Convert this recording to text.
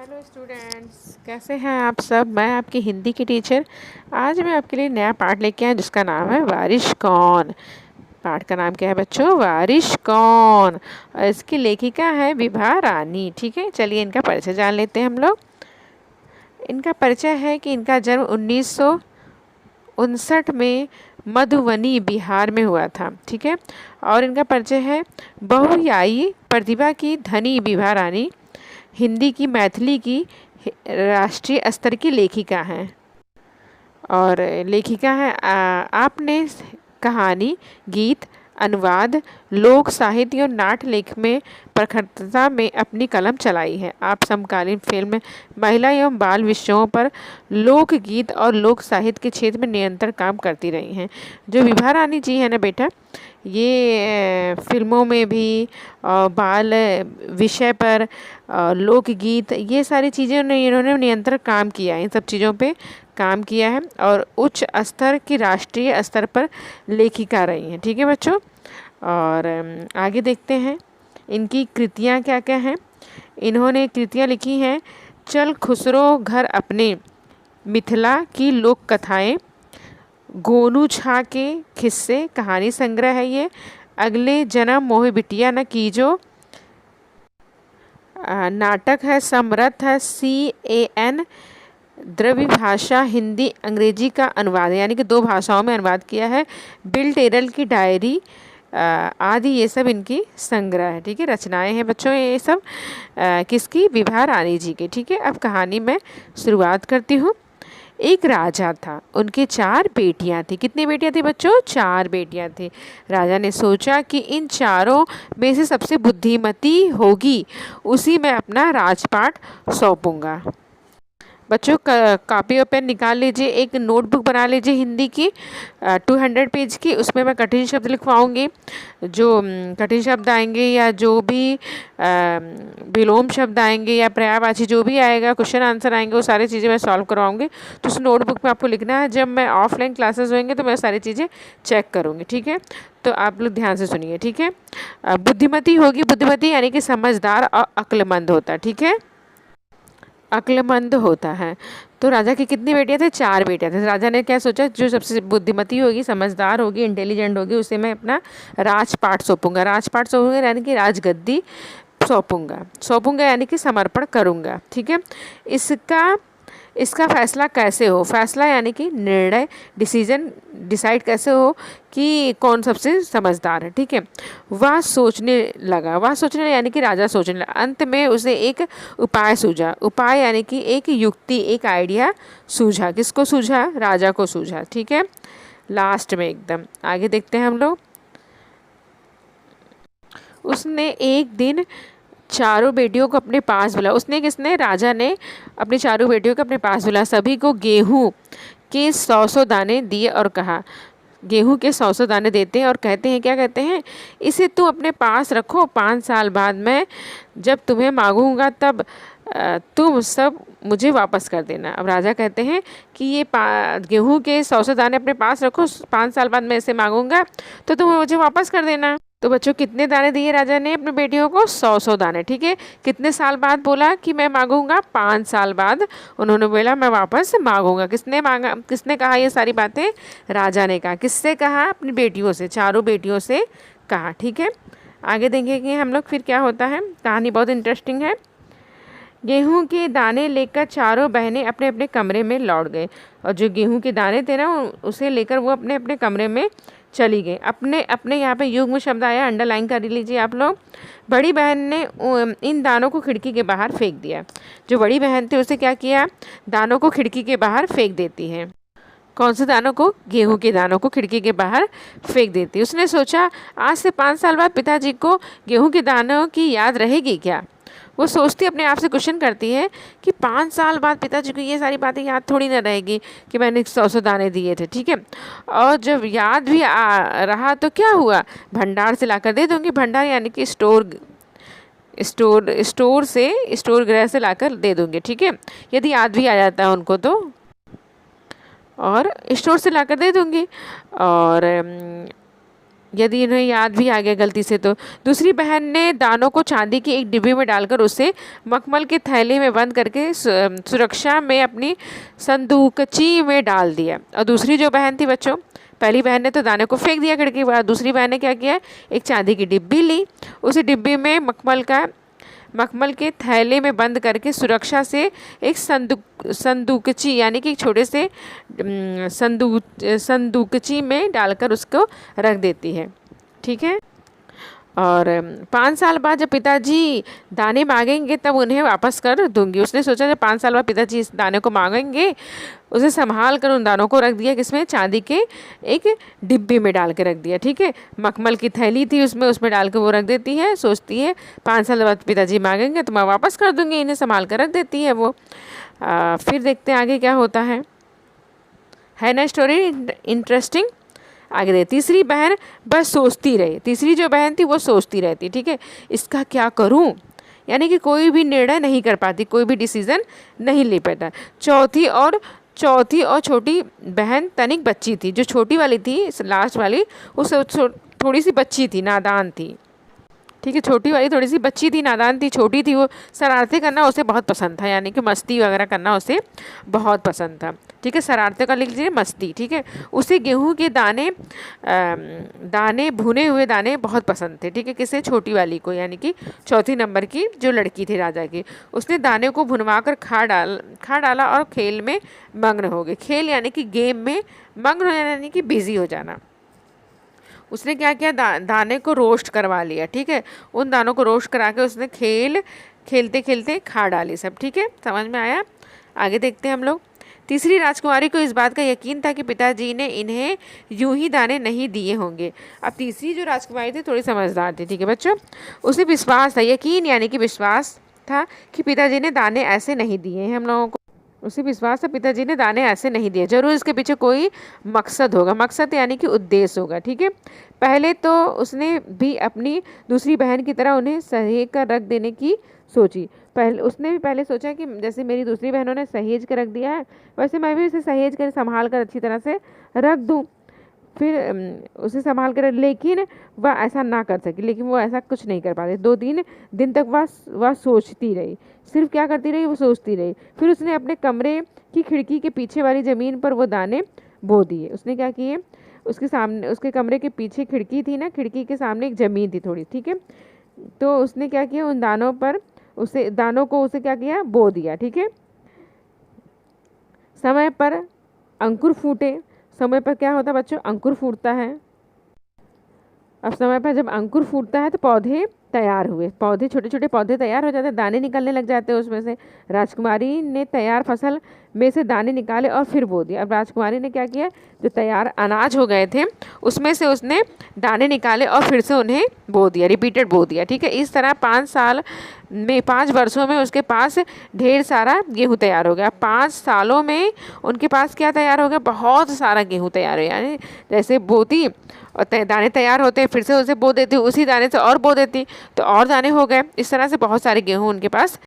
Hello students, कैसे हैं आप सब। मैं आपकी हिंदी की टीचर। आज मैं आपके लिए नया पाठ लेके आया जिसका नाम है बारिश कौन। पाठ का नाम क्या है बच्चों? बारिश कौन। और इसकी लेखिका है विभा रानी। ठीक है, चलिए इनका परिचय जान लेते हैं हम लोग। इनका परिचय है कि इनका जन्म 1959 में मधुबनी बिहार में हुआ था। ठीक है, और इनका परिचय है बहुआयामी प्रतिभा की धनी विभा रानी हिंदी की मैथिली की राष्ट्रीय स्तर की लेखिका हैं। और लेखिका है आपने कहानी, गीत, अनुवाद, लोक साहित्य और नाट्य लेख में प्रखरता में अपनी कलम चलाई है। आप समकालीन फिल्म, महिला एवं बाल विषयों पर लोक गीत और लोक साहित्य के क्षेत्र में निरंतर काम करती रही हैं। जो विभा रानी जी है ना बेटा, ये फिल्मों में भी बाल विषय पर लोकगीत, ये सारी चीज़ें इन्होंने निरंतर काम किया है, इन सब चीज़ों पे काम किया है और उच्च स्तर की राष्ट्रीय स्तर पर लेखिका रही हैं। ठीक है बच्चों, और आगे देखते हैं इनकी कृतियाँ क्या क्या हैं। इन्होंने कृतियाँ लिखी हैं चल खुसरो घर अपने, मिथिला की लोक कथाएँ, गोनू छा के किस्से कहानी संग्रह है ये, अगले जन्म मोह बिटिया न कीजो, नाटक है, समरथ है, CAN, द्रव्य भाषा हिंदी अंग्रेजी का अनुवाद है, यानी कि 2 भाषाओं में अनुवाद किया है, बिल टेरल की डायरी आदि, ये सब इनकी संग्रह है। ठीक है, रचनाएं हैं बच्चों ये सब किसकी? विभा रानी जी की। ठीक है, अब कहानी में शुरुआत करती हूँ। एक राजा था, उनके 4 बेटियां थी। कितनी बेटियां थी बच्चों? 4 बेटियां थी। राजा ने सोचा कि इन चारों में से सबसे बुद्धिमती होगी उसी में अपना राजपाट सौंपूंगा। बच्चों कॉपी और पेन निकाल लीजिए, एक नोटबुक बना लीजिए हिंदी की 200 पेज की। उसमें मैं कठिन शब्द लिखवाऊंगी। जो कठिन शब्द आएंगे या जो भी विलोम शब्द आएंगे या पर्यायवाची जो भी आएगा, क्वेश्चन आंसर आएंगे, वो सारी चीज़ें मैं सॉल्व करवाऊंगी। तो उस नोटबुक में आपको लिखना है। जब मैं ऑफलाइन क्लासेस होंगे तो मैं सारी चीज़ें चेक करूँगी। ठीक है, तो आप लोग ध्यान से सुनिए। ठीक है, बुद्धिमती होगी, बुद्धिमती यानी कि समझदार और अक्लमंद होता है। ठीक है, अक्लमंद होता है। तो राजा की कितनी बेटियां थे? 4 बेटियां थे। राजा ने क्या सोचा, जो सबसे बुद्धिमती होगी, समझदार होगी, इंटेलिजेंट होगी, उसे मैं अपना राजपाट सौंपूंगा। राजपाट सौंपूंगा यानी कि राजगद्दी सौंपूंगा यानी कि समर्पण करूंगा। ठीक है, इसका फैसला कैसे हो? फैसला यानी कि निर्णय, डिसाइड कैसे हो कि कौन सबसे समझदार है। ठीक है, वह सोचने यानी कि राजा सोचने लगा। अंत में उसे एक उपाय सूझा। उपाय यानी कि एक युक्ति, एक आइडिया सूझा। किसको सूझा? राजा को सूझा। ठीक है, लास्ट में एकदम आगे देखते हैं हम लोग। उसने एक दिन चारों बेटियों को अपने पास बुलाया। किसने? राजा ने अपनी चारों बेटियों को अपने पास बुलाया। सभी को गेहूं के 100-100 दाने दिए और कहा, गेहूं के 100-100 दाने देते हैं और कहते हैं, क्या कहते हैं? इसे तुम अपने पास रखो, 5 साल बाद मैं जब तुम्हें मांगूंगा तब तुम सब मुझे वापस कर देना। अब राजा कहते हैं कि ये गेहूं के 100-100 दाने अपने पास रखो, 5 साल बाद मैं इसे मांगूंगा तो तुम मुझे वापस कर देना। तो बच्चों कितने दाने दिए राजा ने अपनी बेटियों को? 100-100 दाने। ठीक है, कितने साल बाद बोला कि मैं मांगूंगा? 5 साल बाद उन्होंने बोला मैं वापस मांगूंगा। किसने कहा ये सारी बातें? राजा ने कहा। किससे कहा? अपनी बेटियों से, चारों बेटियों से कहा। ठीक है, आगे देखेंगे हम लोग फिर क्या होता है। कहानी बहुत इंटरेस्टिंग है। गेहूं के दाने लेकर चारों बहनें अपने अपने कमरे में लौट गए और जो गेहूं के दाने थे ना, उसे लेकर वो अपने अपने कमरे में चली गई। अपने अपने यहाँ पे युग्म शब्द आया, अंडरलाइन कर लीजिए आप लोग। बड़ी बहन ने इन दानों को खिड़की के बाहर फेंक दिया। जो बड़ी बहन थी उसे क्या किया? दानों को खिड़की के बाहर फेंक देती है। कौन से दानों को? गेहूं के दानों को खिड़की के बाहर फेंक देती। उसने सोचा आज से 5 साल बाद पिताजी को गेहूं के दानों की याद रहेगी क्या? वो सोचती, अपने आप से क्वेश्चन करती है कि 5 साल बाद पिताजी को ये सारी बातें याद थोड़ी ना रहेगी कि मैंने 100-100 दाने दिए थे। ठीक है, और जब याद भी रहा तो क्या हुआ? भंडार से लाकर दे दूंगी। भंडार यानी कि स्टोर गृह से लाकर दे दूंगी। ठीक है, यदि याद भी आ जाता है उनको तो, और स्टोर से लाकर दे दूंगी। और यदि इन्हें याद भी आ गया गलती से तो। दूसरी बहन ने दानों को चांदी की एक डिब्बी में डालकर उसे मखमल के थैले में बंद करके सुरक्षा में अपनी संदूकची में डाल दिया। और दूसरी जो बहन थी बच्चों, पहली बहन ने तो दाने को फेंक दिया खिड़की के बाहर, दूसरी बहन ने क्या किया, एक चांदी की डिब्बी ली, उसी डिब्बी में मखमल के थैले में बंद करके सुरक्षा से एक संदूकची यानी कि एक छोटे से संदूकची में डालकर उसको रख देती है। ठीक है। और 5 साल बाद जब पिताजी दाने मांगेंगे तब उन्हें वापस कर दूंगी। उसने सोचा जब 5 साल बाद पिताजी इस दाने को मांगेंगे, उसे संभाल कर उन दानों को रख दिया किसमें, चांदी के एक डिब्बे में डाल के रख दिया। ठीक है। मखमल की थैली थी उसमें डाल के वो रख देती है, सोचती है 5 साल बाद पिताजी मांगेंगे तो मैं वापस कर दूंगी, इन्हें संभाल कर रख देती है वो। फिर देखते हैं आगे क्या होता है ना स्टोरी इंटरेस्टिंग। आगे दे, तीसरी बहन बस सोचती रही। तीसरी जो बहन थी वो सोचती रहती, ठीक है, इसका क्या करूं, यानी कि कोई भी निर्णय नहीं कर पाती, कोई भी डिसीजन नहीं ले पाता। चौथी और छोटी बहन तनिक बच्ची थी। जो छोटी वाली थी लास्ट वाली, वो थोड़ी सी बच्ची थी, नादान थी। ठीक है। छोटी वाली थोड़ी सी बच्ची थी, नादान थी, छोटी थी। वो शरारतें करना उसे बहुत पसंद था, यानी कि मस्ती वगैरह करना उसे बहुत पसंद था। ठीक है। शरारतें कर लीजिए, मस्ती। ठीक है। उसे गेहूं के दाने भुने हुए दाने बहुत पसंद थे। ठीक है। किसे, छोटी वाली को, यानी कि चौथी नंबर की जो लड़की थी राजा की। उसने दाने को भुनवा कर खा डाला और खेल में मग्न हो गई। खेल यानी कि गेम में मग्न हो जाना, यानी कि बिजी हो जाना। उसने क्या किया, दाने को रोस्ट करवा लिया। ठीक है। उन दानों को रोस्ट करा के उसने खेलते खेलते खा डाली सब। ठीक है। समझ में आया। आगे देखते हैं हम लोग। तीसरी राजकुमारी को इस बात का यकीन था कि पिताजी ने इन्हें यूं ही दाने नहीं दिए होंगे। अब तीसरी जो राजकुमारी थी थोड़ी समझदार थी। ठीक है बच्चों। उसे विश्वास था, यकीन यानी कि विश्वास था कि पिताजी ने दाने ऐसे नहीं दिए हैं हम लोगों को। उसे विश्वास था पिताजी ने दाने ऐसे नहीं दिए, जरूर इसके पीछे कोई मकसद होगा। मकसद यानी कि उद्देश्य होगा। ठीक है। पहले तो उसने भी अपनी दूसरी बहन की तरह उन्हें सहेज कर रख देने की सोची। उसने भी पहले सोचा कि जैसे मेरी दूसरी बहनों ने सहेज कर रख दिया है, वैसे मैं भी उसे सहेज कर संभाल कर अच्छी तरह से रख दूँ। फिर उसे संभाल कर, लेकिन वह ऐसा ना कर सकी। लेकिन वो ऐसा कुछ नहीं कर पाती। 2-3 दिन तक वह सोचती रही। सिर्फ क्या करती रही, वो सोचती रही। फिर उसने अपने कमरे की खिड़की के पीछे वाली ज़मीन पर वो दाने बो दिए। उसने क्या किए, उसके कमरे के पीछे खिड़की थी ना, खिड़की के सामने एक ज़मीन थी थोड़ी। ठीक है। तो उसने क्या किया, उन दानों को उसे क्या किया, बो दिया। ठीक है। समय पर अंकुर फूटे। समय पर क्या होता है बच्चों, अंकुर फूटता है। अब समय पर जब अंकुर फूटता है तो पौधे तैयार हुए। पौधे, छोटे छोटे पौधे तैयार हो जाते हैं, दाने निकलने लग जाते हैं उसमें से। राजकुमारी ने तैयार फसल में से दाने निकाले और फिर बो दिया। अब राजकुमारी ने क्या किया, जो तैयार अनाज हो गए थे उसमें से उसने दाने निकाले और फिर से उन्हें बो दिया, रिपीटेड बो दिया। ठीक है। इस तरह 5 वर्षों में उसके पास ढेर सारा गेहूँ तैयार हो गया। 5 सालों में उनके पास क्या तैयार हो गया, बहुत सारा गेहूँ तैयार हो गया। यानी जैसे बोती और दाने तैयार होते, फिर से उसे बो देती, उसी दाने से और बो देती तो और दाने हो गए। इस तरह से बहुत सारे गेहूँ उनके पास